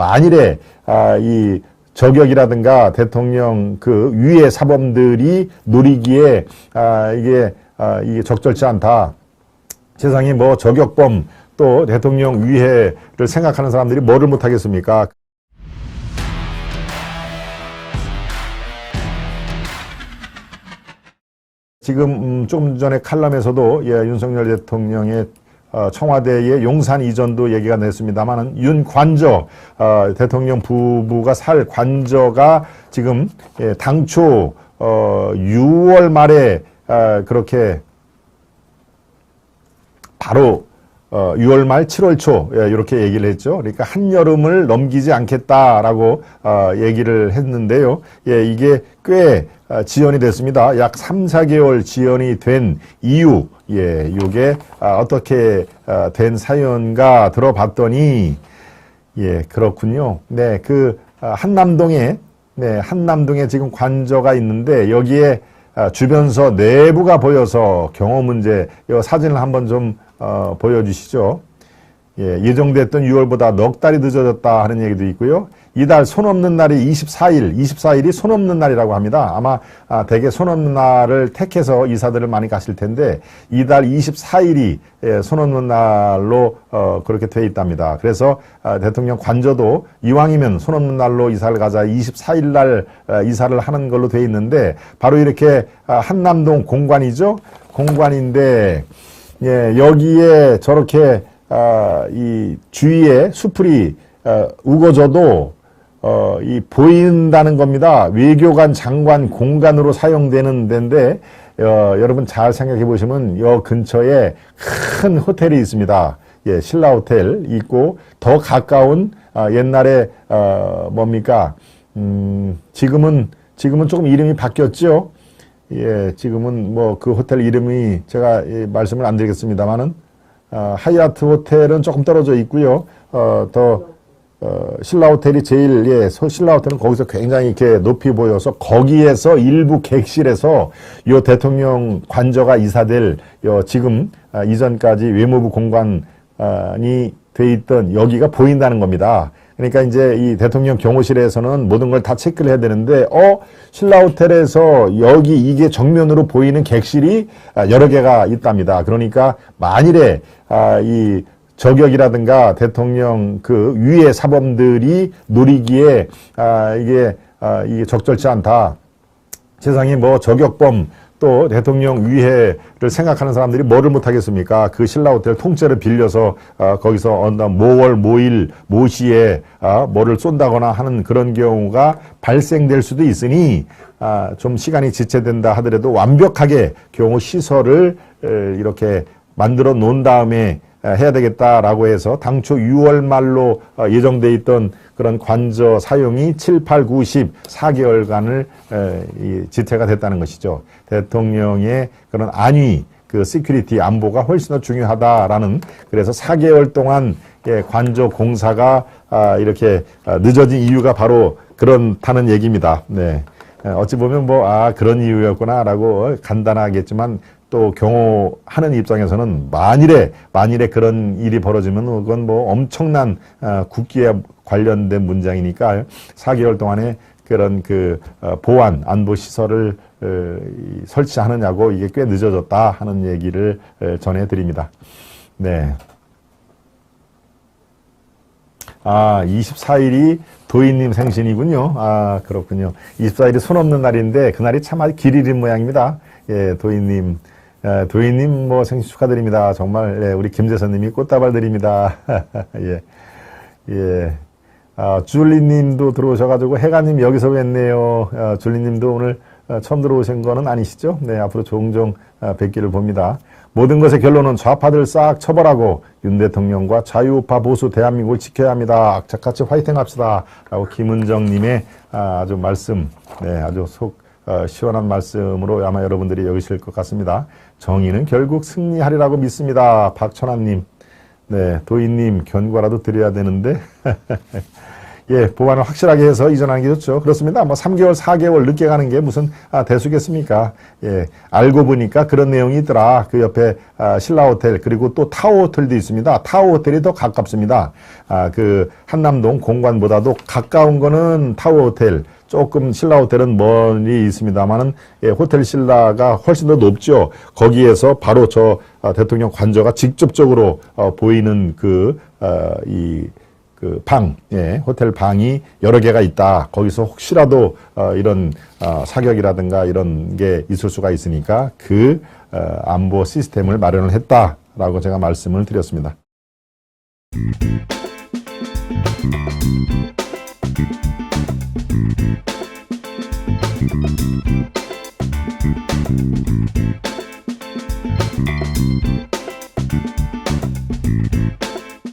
만일에 이 저격이라든가 대통령 그 위의 사범들이 노리기에 이게 적절치 않다. 세상에 뭐 저격범 또 대통령 위해를 생각하는 사람들이 뭐를 못하겠습니까? 지금 좀 전에 칼럼에서도 윤석열 대통령의 청와대의 용산 이전도 얘기가 됐습니다만은 윤관저 대통령 부부가 살 관저가 지금 당초 6월 말에 그렇게 바로 6월 말 7월 초 이렇게 얘기를 했죠. 그러니까 한여름을 넘기지 않겠다라고 얘기를 했는데요. 이게 꽤 지연이 됐습니다. 약 3, 4개월 지연이 된 이유, 요게 어떻게 된 사연가 들어봤더니 그렇군요. 한남동에 지금 관저가 있는데 여기에 주변서 내부가 보여서 경호 문제, 이 사진을 한번 좀 보여주시죠. 예정됐던 6월보다 넉 달이 늦어졌다 하는 얘기도 있고요. 이달 손 없는 날이 24일이 손 없는 날이라고 합니다. 아마 대개 손 없는 날을 택해서 이사들을 많이 가실 텐데 이달 24일이 손 없는 날로 그렇게 돼 있답니다. 그래서 대통령 관저도 이왕이면 손 없는 날로 이사를 가자 24일 날 이사를 하는 걸로 돼 있는데 바로 이렇게 한남동 공관이죠. 공관인데 여기에 저렇게 이 주위에 수풀이 우거져도 이 보인다는 겁니다. 외교관 장관 공간으로 사용되는 데인데 여러분 잘 생각해 보시면 여 근처에 큰 호텔이 있습니다. 신라 호텔 있고 더 가까운 옛날에 뭡니까? 지금은 조금 이름이 바뀌었죠. 지금은 뭐 그 호텔 이름이 제가 말씀을 안 드리겠습니다만은 하얏트 호텔은 조금 떨어져 있고요. 신라 호텔이 제일 신라 호텔은 거기서 굉장히 이렇게 높이 보여서 거기에서 일부 객실에서 요 대통령 관저가 이사될 지금 이전까지 외무부 공관이 돼 있던 여기가 보인다는 겁니다. 그러니까 이제 이 대통령 경호실에서는 모든 걸 다 체크를 해야 되는데 신라 호텔에서 여기 이게 정면으로 보이는 객실이 여러 개가 있답니다. 그러니까 만일에 이 저격이라든가 대통령 그 위의 사범들이 노리기에 이게 적절치 않다. 세상에 뭐 저격범 또 대통령 위해를 생각하는 사람들이 뭐를 못하겠습니까? 그 신라 호텔 통째로 빌려서 거기서 모월 모일 모시에 뭐를 쏜다거나 하는 그런 경우가 발생될 수도 있으니 좀 시간이 지체된다 하더라도 완벽하게 경호 시설을 이렇게 만들어 놓은 다음에 해야 되겠다라고 해서 당초 6월 말로 예정돼 있던 그런 관저 사용이 7, 8, 9, 10, 4개월간을 지체가 됐다는 것이죠. 대통령의 그런 안위, 그 시큐리티 안보가 훨씬 더 중요하다라는 그래서 4개월 동안 관저 공사가 이렇게 늦어진 이유가 바로 그렇다는 얘기입니다. 어찌 보면 그런 이유였구나라고 간단하겠지만 또 경호하는 입장에서는 만일에 그런 일이 벌어지면 그건 뭐 엄청난 국기에 관련된 문장이니까 4개월 동안에 그런 보안 안보 시설을 설치하느냐고 이게 꽤 늦어졌다 하는 얘기를 전해드립니다. 24일이 도인님 생신이군요. 그렇군요. 24일이 손 없는 날인데 그날이 참 아주 길 잃은 모양입니다. 도인님 뭐 생신 축하드립니다. 정말 우리 김재선님이 꽃다발 드립니다. 줄리님도 들어오셔가지고 해가님 여기서 뵀네요. 줄리님도 오늘 처음 들어오신 거는 아니시죠? 앞으로 종종 뵙기를 봅니다. 모든 것의 결론은 좌파들 싹 처벌하고 윤 대통령과 자유우파 보수 대한민국을 지켜야 합니다. 악착같이 화이팅 합시다. 라고 김은정님의 아주 말씀, 아주 속 시원한 말씀으로 아마 여러분들이 여기실 것 같습니다. 정의는 결국 승리하리라고 믿습니다. 박천아님, 도인님 견과라도 드려야 되는데 보완을 확실하게 해서 이전하는 게 좋죠. 그렇습니다. 뭐 3개월, 4개월 늦게 가는 게 무슨 대수겠습니까? 알고 보니까 그런 내용이 있더라. 그 옆에 신라호텔 그리고 또 타워호텔도 있습니다. 타워호텔이 더 가깝습니다. 그 한남동 공관보다도 가까운 거는 타워호텔. 조금 신라호텔은 멀리 있습니다만은 호텔 신라가 훨씬 더 높죠. 거기에서 바로 저 대통령 관저가 직접적으로 보이는 그 방, 호텔 방이 여러 개가 있다. 거기서 혹시라도 이런 사격이라든가 이런 게 있을 수가 있으니까 그 안보 시스템을 마련을 했다라고 제가 말씀을 드렸습니다.